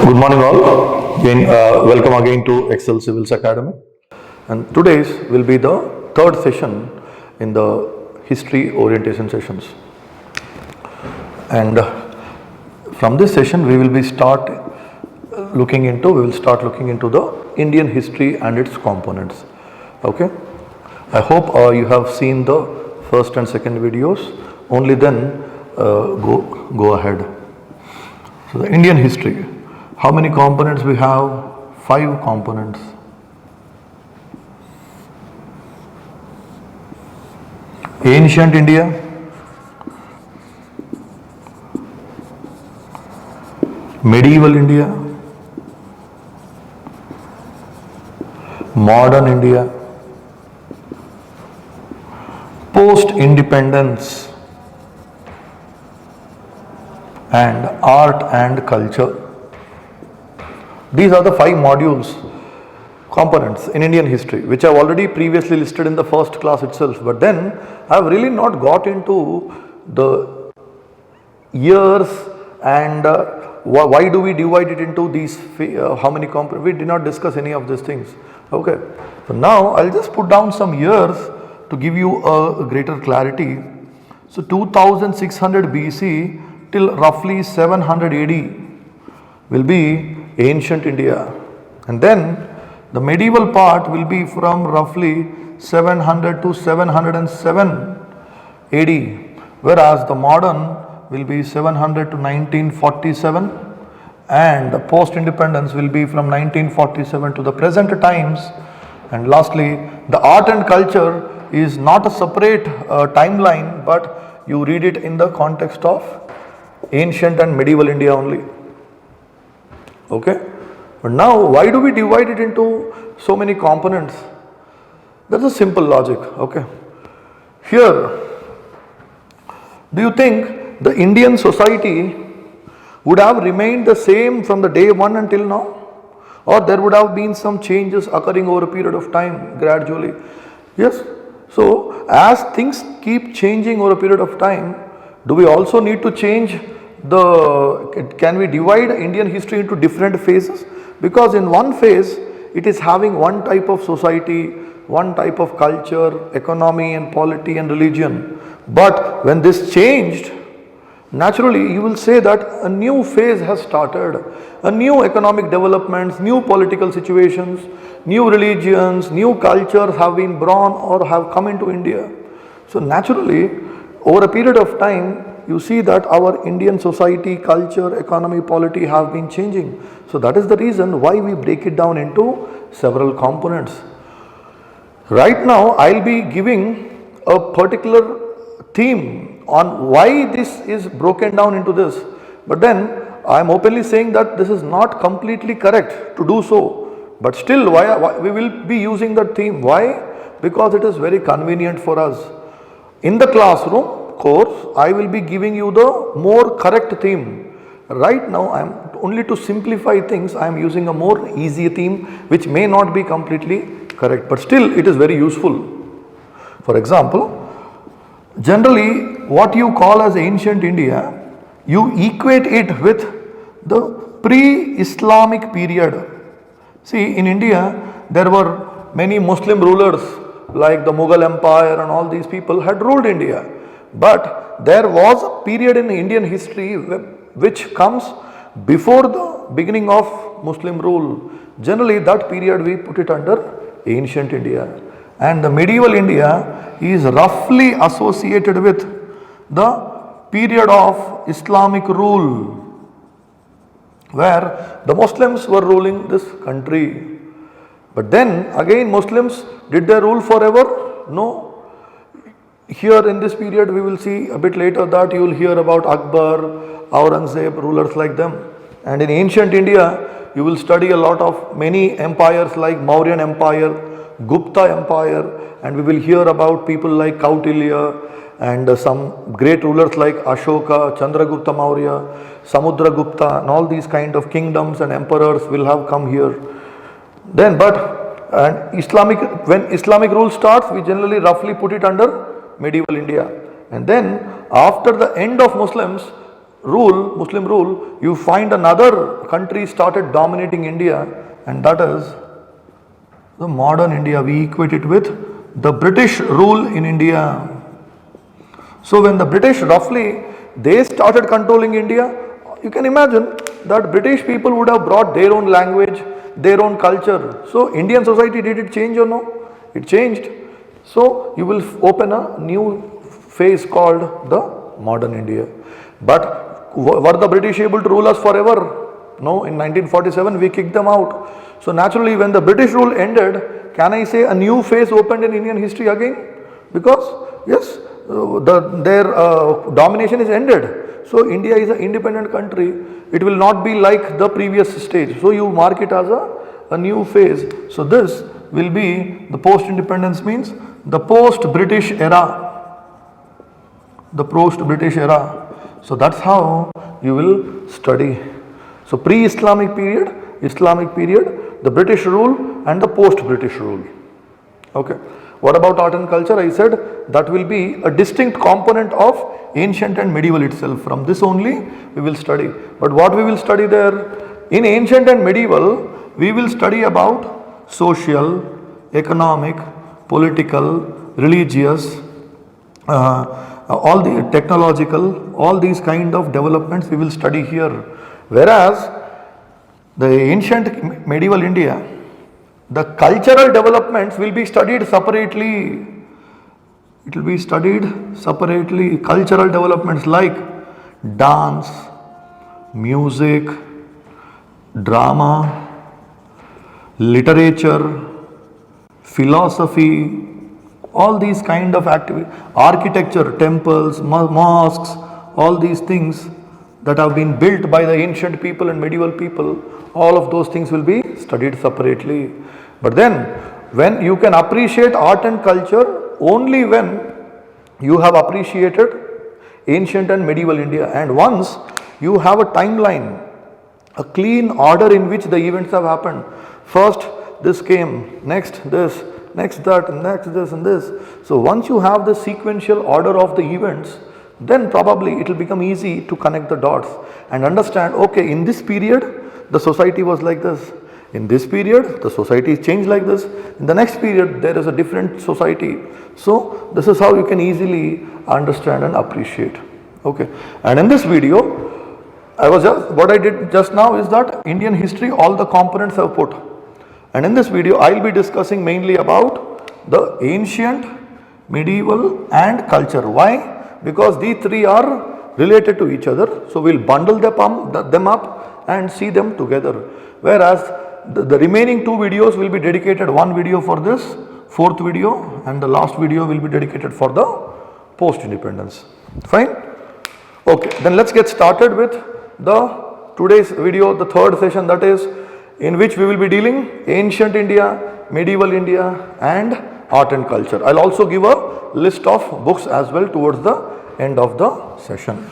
Good morning all. Again, welcome again to Excel Civils Academy. And today's will be the third session in the history orientation sessions. And from this session we will start looking into the Indian history and its components. Okay. I hope you have seen the first and second videos. Only then go ahead. So the Indian history. How many components we have? 5 components. Ancient India, medieval India, modern India, post-independence, and art and culture. These are the 5 modules, components in Indian history, which I have already previously listed in the first class itself. But then I have really not got into the years and why do we divide it into these, how many components. We did not discuss any of these things. Okay. So now I will just put down some years to give you a greater clarity. So 2600 BC till roughly 700 AD will be ancient India, and then the medieval part will be from roughly 700 to 707 AD, whereas the modern will be 700 to 1947, and the post-independence will be from 1947 to the present times. And lastly, the art and culture is not a separate timeline, but you read it in the context of ancient and medieval India only. Okay, but now why do we divide it into so many components? That's a simple logic. Okay, here, do you think the Indian society would have remained the same from the day one until now, or there would have been some changes occurring over a period of time gradually? Yes. So as things keep changing over a period of time, do we also need to change can we divide Indian history into different phases? Because in one phase it is having one type of society, one type of culture, economy and polity and religion. But when this changed, naturally you will say that a new phase has started, a new economic developments, new political situations, new religions, new cultures have been born or have come into India. So naturally, over a period of time, you see that our Indian society, culture, economy, polity have been changing. So that is the reason why we break it down into several components. Right now I will be giving a particular theme on why this is broken down into this. But then I am openly saying that this is not completely correct to do so. But still why we will be using that theme. Why? Because it is very convenient for us. In the classroom course, I will be giving you the more correct theme. Right now I am only to simplify things, I am using a more easy theme which may not be completely correct, but still it is very useful. For example, generally what you call as ancient India, you equate it with the pre-Islamic period. See, in India there were many Muslim rulers like the Mughal Empire, and all these people had ruled India. But there was a period in Indian history which comes before the beginning of Muslim rule. Generally that period we put it under ancient India, and the medieval India is roughly associated with the period of Islamic rule, where the Muslims were ruling this country. But then again, Muslims, did they rule forever? No. Here in this period we will see a bit later that you will hear about Akbar, Aurangzeb, rulers like them. And in ancient India you will study a lot of many empires like Mauryan Empire, Gupta Empire, and we will hear about people like Kautilya and some great rulers like Ashoka, Chandragupta Maurya, Samudragupta, and all these kind of kingdoms and emperors will have come here. Then when Islamic rule starts, we generally roughly put it under medieval India. And then after the end of Muslims, Muslim rule, you find another country started dominating India, and that is the modern India. We equate it with the British rule in India. So when the British roughly, they started controlling India, you can imagine that British people would have brought their own language, their own culture. So Indian society, did it change or no? It changed. So you will open a new phase called the modern India. But were the British able to rule us forever? No, in 1947 we kicked them out. So naturally when the British rule ended, can I say a new phase opened in Indian history again? Because yes, their domination is ended. So India is an independent country. It will not be like the previous stage. So you mark it as a new phase. So this will be the post-independence, means the post-British era. The post-British era. So that's how you will study. So pre-Islamic period, Islamic period, the British rule and the post-British rule. Okay. What about art and culture? I said that will be a distinct component of ancient and medieval itself. From this only we will study. But what we will study there? In ancient and medieval, we will study about social, economic, political, religious, all the technological, all these kind of developments we will study here. Whereas the ancient medieval India, the cultural developments will be studied separately. It will be studied separately. Cultural developments like dance, music, drama, literature, philosophy, all these kind of activities, architecture, temples, mosques, all these things that have been built by the ancient people and medieval people, all of those things will be studied separately. But then when you can appreciate art and culture only when you have appreciated ancient and medieval India, and once you have a timeline, a clean order in which the events have happened. First this came, next this, next that, next this and this. So once you have the sequential order of the events, then probably it will become easy to connect the dots and understand, okay, in this period the society was like this, in this period the society is changed like this, in the next period there is a different society. So this is how you can easily understand and appreciate. Okay, and in this video what I did just now is that Indian history, all the components have put, and in this video I will be discussing mainly about the ancient, medieval and culture. Why? Because these three are related to each other, so we will bundle them up and see them together. Whereas the remaining two videos will be dedicated, one video for this, fourth video, and the last video will be dedicated for the post-independence. Fine? Okay, then let's get started with the today's video, the third session, that is in which we will be dealing ancient India, medieval India and art and culture. I will also give a list of books as well towards the end of the session.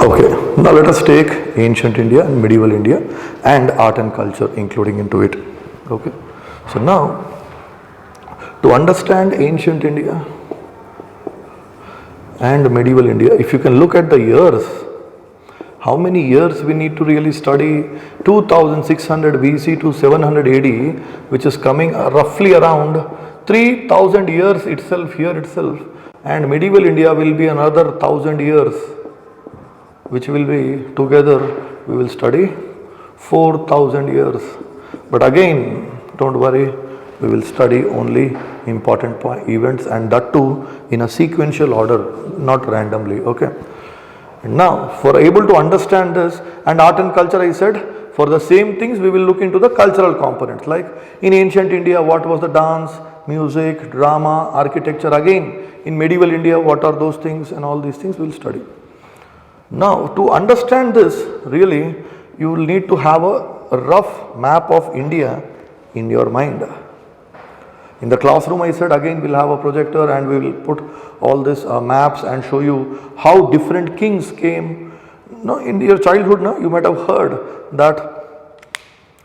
Okay, now let us take ancient India and medieval India and art and culture including into it. Okay, so now to understand ancient India and medieval India, if you can look at the years, how many years we need to really study? 2600 BC to 700 AD, which is coming roughly around 3000 years itself here itself, and medieval India will be another 1000 years, which will be together we will study 4000 years. But again, don't worry, we will study only important events, and that too in a sequential order, not randomly. Okay. And now for able to understand this and art and culture, I said for the same things we will look into the cultural components, like in ancient India what was the dance, music, drama, architecture. Again in medieval India what are those things, and all these things we will study. Now to understand this, really you will need to have a rough map of India in your mind. In the classroom I said again we'll have a projector and we will put all these maps and show you how different kings came. No, in your childhood, no, you might have heard that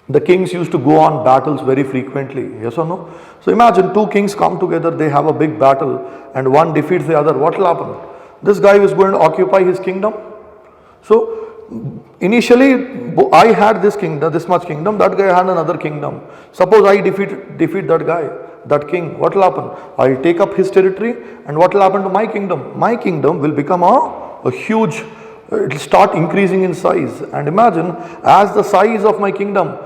the kings used to go on battles very frequently, yes or no? So imagine two kings come together, they have a big battle and one defeats the other. What will happen? This guy is going to occupy his kingdom. So initially I had this kingdom, this much kingdom, that guy had another kingdom. Suppose I defeat that guy, that king, what will happen? I will take up his territory and what will happen to my kingdom? My kingdom will become a huge, it will start increasing in size. And imagine as the size of my kingdom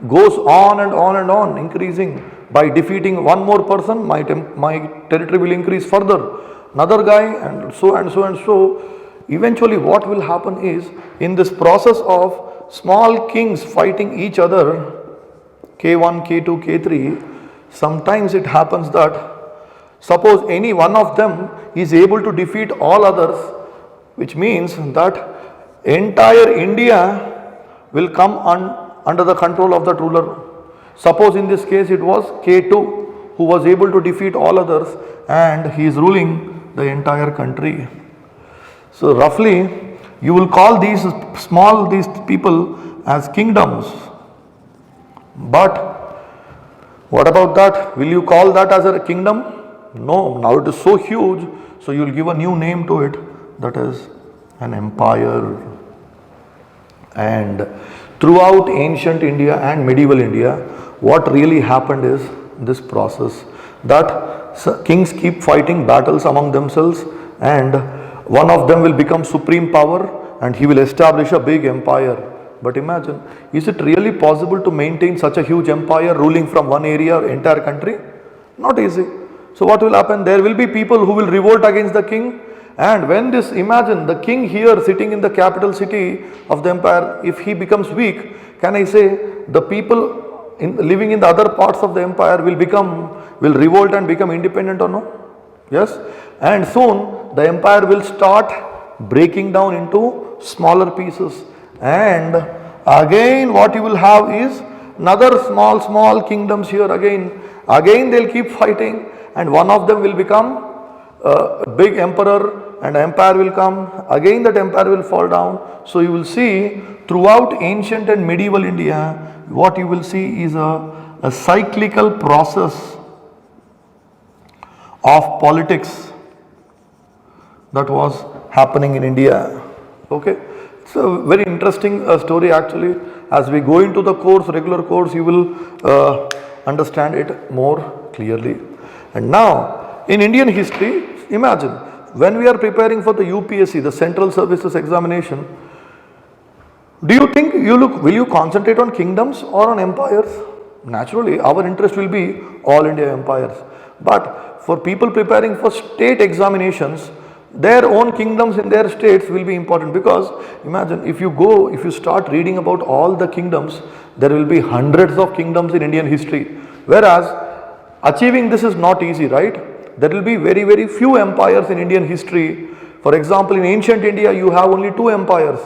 goes on and on and on increasing, by defeating one more person, my territory will increase further. Another guy and so and so and so. Eventually what will happen is, in this process of small kings fighting each other, K1, K2, K3, sometimes it happens that suppose any one of them is able to defeat all others, which means that entire India will come under the control of that ruler. Suppose in this case it was K2 who was able to defeat all others and he is ruling the entire country. So roughly you will call these people as kingdoms. But what about that? Will you call that as a kingdom? No, now it is so huge, so you will give a new name to it, that is an empire. And throughout ancient India and medieval India, what really happened is this process that kings keep fighting battles among themselves and one of them will become supreme power and he will establish a big empire. But imagine, is it really possible to maintain such a huge empire ruling from one area or entire country? Not easy. So what will happen? There will be people who will revolt against the king, and when this, imagine the king here sitting in the capital city of the empire, if he becomes weak, can I say the people living in the other parts of the empire will revolt and become independent or no? Yes, and soon the empire will start breaking down into smaller pieces, and again what you will have is another small kingdoms here. Again they'll keep fighting and one of them will become a big emperor and empire will come, again that empire will fall down. So you will see throughout ancient and medieval India, what you will see is a cyclical process of politics that was happening in India. Okay, it's a very interesting story actually. As we go into the course, regular course, you will understand it more clearly. And now in Indian history, imagine when we are preparing for the UPSC, the Central Services Examination, do you think will you concentrate on kingdoms or on empires? Naturally, our interest will be all India empires. But for people preparing for state examinations, their own kingdoms in their states will be important, because imagine if you start reading about all the kingdoms, there will be hundreds of kingdoms in Indian history. Whereas achieving this is not easy, right? There will be very few empires in Indian history. For example, in ancient India, you have only two empires,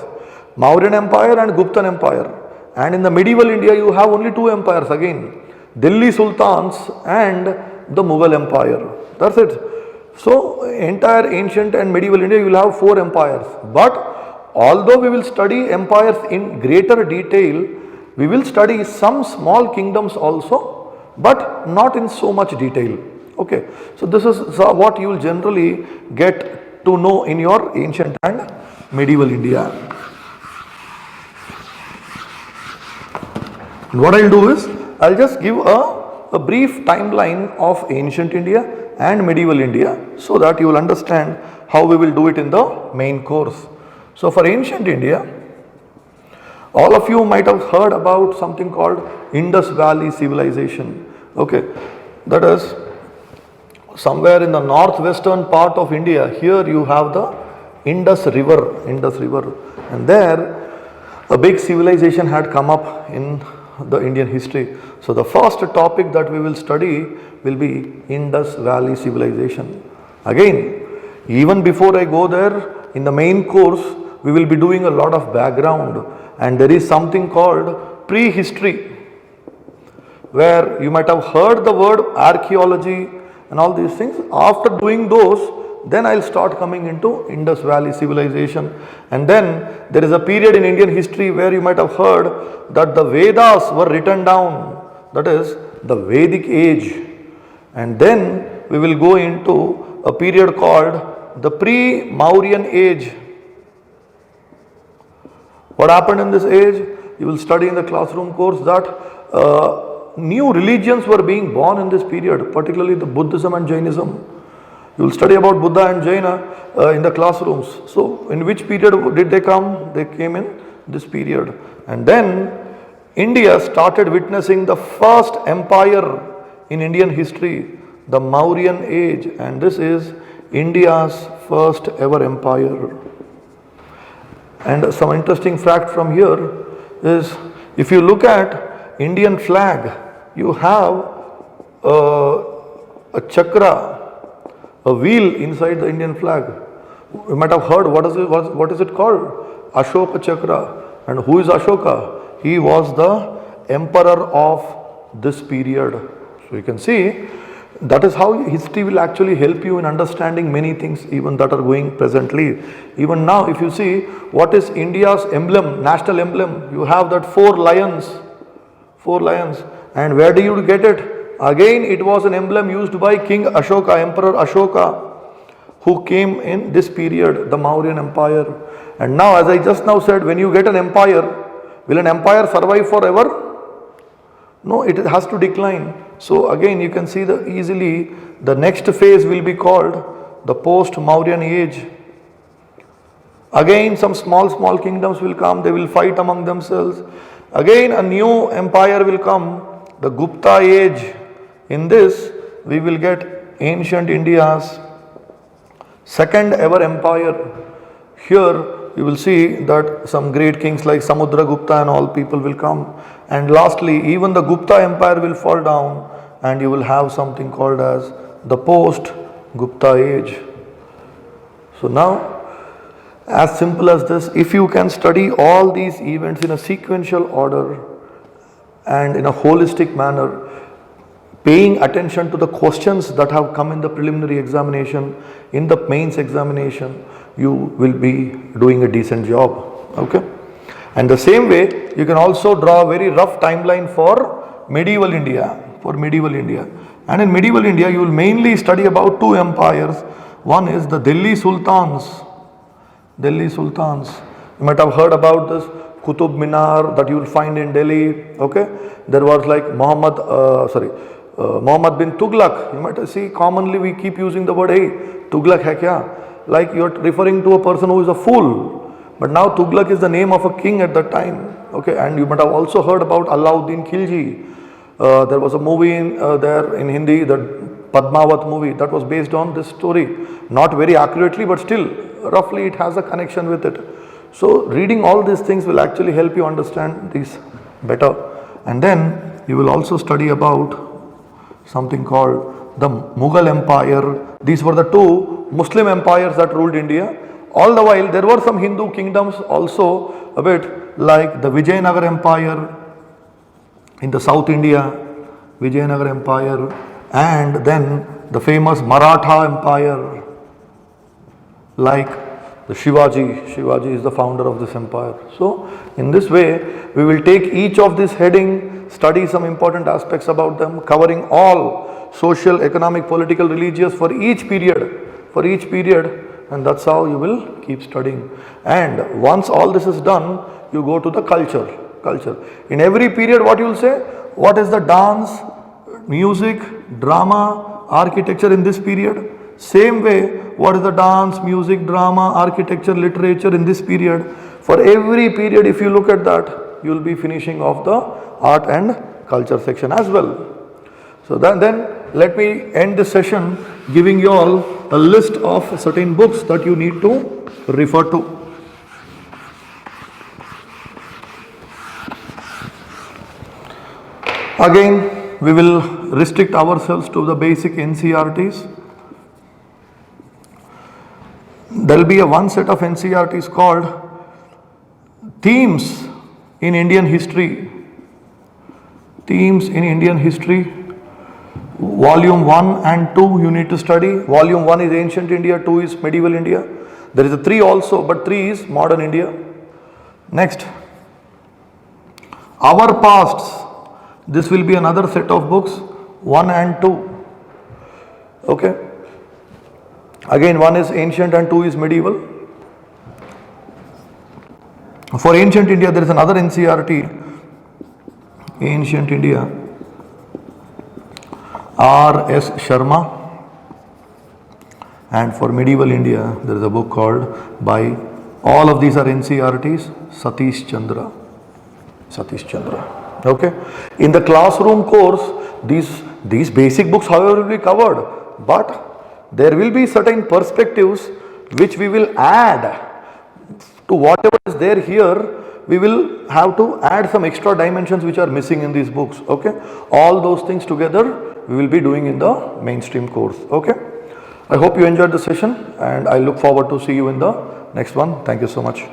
Mauryan Empire and Guptan Empire. And in the medieval India, you have only two empires again, Delhi Sultans and the Mughal Empire. That's it. So entire ancient and medieval India, you will have four empires. But although we will study empires in greater detail, we will study some small kingdoms also, but not in so much detail. Okay, so this is what you will generally get to know in your ancient and medieval India. And what I will do is, I will just give a brief timeline of ancient India and medieval India, so that you will understand how we will do it in the main course. So for ancient India, all of you might have heard about something called Indus Valley civilization. Okay, that is somewhere in the northwestern part of India. Here you have the Indus River, and there a big civilization had come up in the Indian history. So the first topic that we will study will be Indus Valley civilization. Again, even before I go there, in the main course we will be doing a lot of background, and there is something called prehistory. where you might have heard the word archaeology and all these things. After doing those, then I'll start coming into Indus Valley civilization. And then there is a period in Indian history where you might have heard that the Vedas were written down, that is the Vedic age. And then we will go into a period called the pre-Mauryan age. What happened in this age? You will study in the classroom course that new religions were being born in this period, particularly the Buddhism and Jainism. You will study about Buddha and Jaina in the classrooms. So, in which period did they come? They came in this period. And then India started witnessing the first empire in Indian history, the Mauryan age, and this is India's first ever empire. And some interesting fact from here is, if you look at Indian flag, you have a chakra, a wheel inside the Indian flag. You might have heard, what is it called? Ashoka chakra. And who is Ashoka? He was the emperor of this period. So you can see, that is how history will actually help you in understanding many things even that are going presently. Even now, if you see, what is India's emblem, national emblem? You have that four lions. And where do you get it? Again, it was an emblem used by King Ashoka, Emperor Ashoka, who came in this period, the Mauryan Empire. And now, as I just now said, when you get an empire, will an empire survive forever? No, it has to decline. So again, you can see easily the next phase will be called the post-Mauryan age. Again, some small kingdoms will come, they will fight among themselves. Again, a new empire will come, the Gupta age. In this, we will get ancient India's second ever empire. Here, you will see that some great kings like Samudragupta and all people will come. And lastly, even the Gupta empire will fall down, and you will have something called as the post-Gupta age. So now, as simple as this, if you can study all these events in a sequential order and in a holistic manner, paying attention to the questions that have come in the preliminary examination, in the mains examination, you will be doing a decent job. Okay? And the same way, you can also draw a very rough timeline for medieval India. And in medieval India, you will mainly study about two empires. One is the Delhi Sultans. You might have heard about this Qutub Minar that you will find in Delhi. Okay? There was like Muhammad bin Tughlaq. You might see commonly we keep using the word, hey, Tughlaq hai kya? Like you are referring to a person who is a fool. But now Tughlaq is the name of a king at that time. Okay, and you might have also heard about Alauddin Khilji. There was a movie there in Hindi, the Padmavat movie, that was based on this story. Not very accurately, but still, roughly it has a connection with it. So reading all these things will actually help you understand these better. And then you will also study about something called the Mughal Empire. These were the two Muslim empires that ruled India. All the while there were some Hindu kingdoms also, a bit like the Vijayanagar Empire in the South India, Vijayanagar Empire, and then the famous Maratha Empire, like the Shivaji. Shivaji is the founder of this empire. So in this way, we will take each of this heading, study some important aspects about them, covering all social, economic, political, religious for each period, and that's how you will keep studying. And once all this is done, you go to the culture. In every period, what you will say? What is the dance, music, drama, architecture in this period? Same way, what is the dance, music, drama, architecture, literature in this period? For every period, if you look at that, you will be finishing off the art and culture section as well. So then let me end this session giving you all a list of certain books that you need to refer to. Again, we will restrict ourselves to the basic NCERTs. There will be one set of NCERTs called Themes in Indian History. Themes in Indian history, volume 1 and 2 you need to study. Volume 1 is ancient India, 2 is medieval India. There is a 3 also, but 3 is modern India. Next, our pasts. This will be another set of books, 1 and 2. Okay. Again, 1 is ancient and 2 is medieval. For ancient India, there is another NCERT, Ancient India, R.S. Sharma. And for medieval India, there is a book called by, all of these are NCERTs, Satish Chandra. Satish Chandra. Okay. In the classroom course, these basic books, however, will be covered, but there will be certain perspectives which we will add to whatever is there here. We will have to add some extra dimensions which are missing in these books. Okay. All those things together we will be doing in the mainstream course. Okay. I hope you enjoyed the session and I look forward to see you in the next one. Thank you so much.